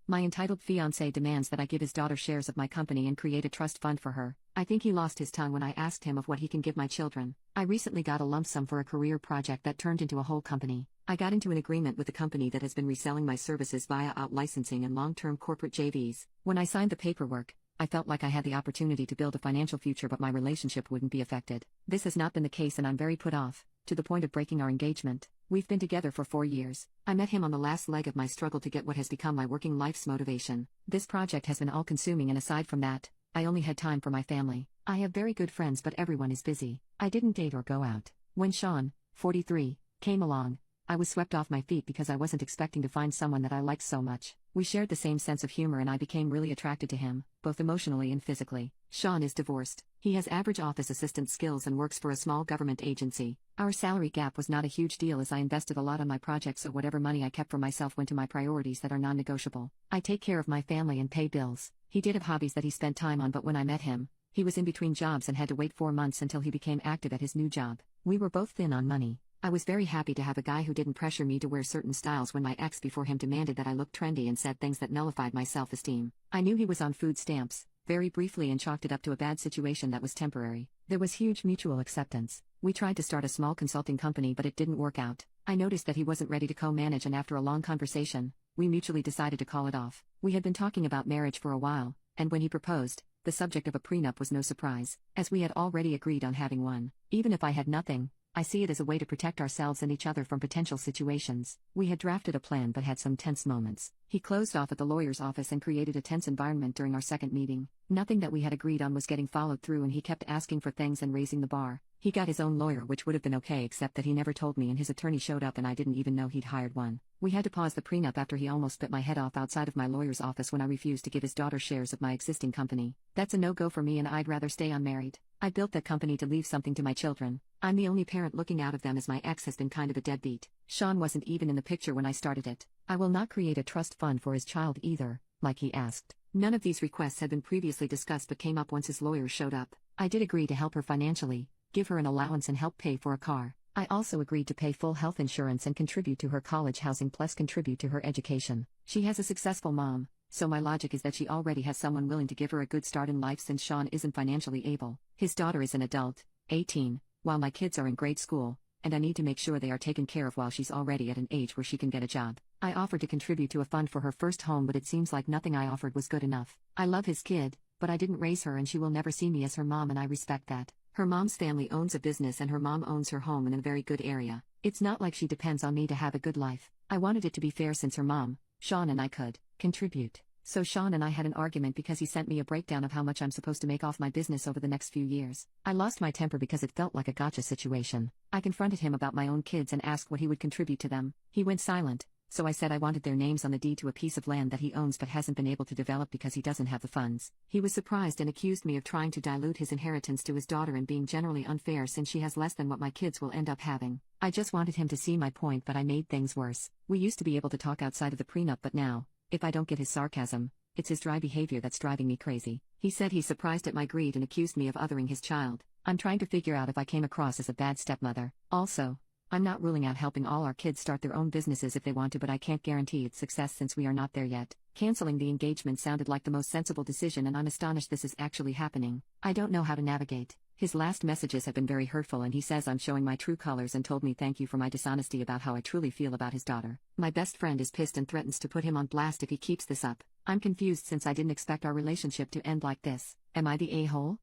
My entitled fiance demands that I give his daughter shares of my company and create a trust fund for her. I think he lost his tongue when I asked him of what he can give my children. I recently got a lump sum for a career project that turned into a whole company. I got into an agreement with the company that has been reselling my services via out licensing and long-term corporate JVs. When I signed the paperwork, I felt like I had the opportunity to build a financial future, but my relationship wouldn't be affected. This has not been the case and I'm very put off, to the point of breaking our engagement. We've been together for 4 years. I met him on the last leg of my struggle to get what has become my working life's motivation. This project has been all-consuming, and aside from that, I only had time for my family. I have very good friends, but everyone is busy. I didn't date or go out. When Sean, 43, came along, I was swept off my feet because I wasn't expecting to find someone that I liked so much. We shared the same sense of humor and I became really attracted to him, both emotionally and physically. Sean is divorced. He has average office assistant skills and works for a small government agency. Our salary gap was not a huge deal as I invested a lot on my project, so whatever money I kept for myself went to my priorities that are non-negotiable. I take care of my family and pay bills. He did have hobbies that he spent time on, but when I met him, he was in between jobs and had to wait 4 months until he became active at his new job. We were both thin on money. I was very happy to have a guy who didn't pressure me to wear certain styles when my ex before him demanded that I look trendy and said things that nullified my self-esteem. I knew he was on food stamps, very briefly, and chalked it up to a bad situation that was temporary. There was huge mutual acceptance. We tried to start a small consulting company, but it didn't work out. I noticed that he wasn't ready to co-manage, and after a long conversation, we mutually decided to call it off. We had been talking about marriage for a while, and when he proposed, the subject of a prenup was no surprise, as we had already agreed on having one. Even if I had nothing, I see it as a way to protect ourselves and each other from potential situations. We had drafted a plan but had some tense moments. He closed off at the lawyer's office and created a tense environment during our second meeting. Nothing that we had agreed on was getting followed through, and he kept asking for things and raising the bar. He got his own lawyer, which would have been okay, except that he never told me, and his attorney showed up and I didn't even know he'd hired one. We had to pause the prenup after he almost bit my head off outside of my lawyer's office when I refused to give his daughter shares of my existing company. That's a no-go for me, and I'd rather stay unmarried. I built that company to leave something to my children. I'm the only parent looking out of them, as my ex has been kind of a deadbeat. Sean wasn't even in the picture when I started it. I will not create a trust fund for his child either, like he asked. None of these requests had been previously discussed but came up once his lawyer showed up. I did agree to help her financially, give her an allowance and help pay for a car. I also agreed to pay full health insurance and contribute to her college housing plus contribute to her education. She has a successful mom, so my logic is that she already has someone willing to give her a good start in life since Sean isn't financially able. His daughter is an adult, 18, while my kids are in grade school, and I need to make sure they are taken care of while she's already at an age where she can get a job. I offered to contribute to a fund for her first home, but it seems like nothing I offered was good enough. I love his kid, but I didn't raise her and she will never see me as her mom, and I respect that. Her mom's family owns a business and her mom owns her home in a very good area. It's not like she depends on me to have a good life. I wanted it to be fair since her mom, Sean, and I could contribute. So Sean and I had an argument because he sent me a breakdown of how much I'm supposed to make off my business over the next few years. I lost my temper because it felt like a gotcha situation. I confronted him about my own kids and asked what he would contribute to them. He went silent, so I said I wanted their names on the deed to a piece of land that he owns but hasn't been able to develop because he doesn't have the funds. He was surprised and accused me of trying to dilute his inheritance to his daughter and being generally unfair since she has less than what my kids will end up having. I just wanted him to see my point, but I made things worse. We used to be able to talk outside of the prenup, but now, if I don't get his sarcasm, it's his dry behavior that's driving me crazy. He said he's surprised at my greed and accused me of othering his child. I'm trying to figure out if I came across as a bad stepmother. Also, I'm not ruling out helping all our kids start their own businesses if they want to, but I can't guarantee its success since we are not there yet. Canceling the engagement sounded like the most sensible decision, and I'm astonished this is actually happening. I don't know how to navigate. His last messages have been very hurtful, and he says I'm showing my true colors and told me thank you for my dishonesty about how I truly feel about his daughter. My best friend is pissed and threatens to put him on blast if he keeps this up. I'm confused since I didn't expect our relationship to end like this. Am I the a-hole?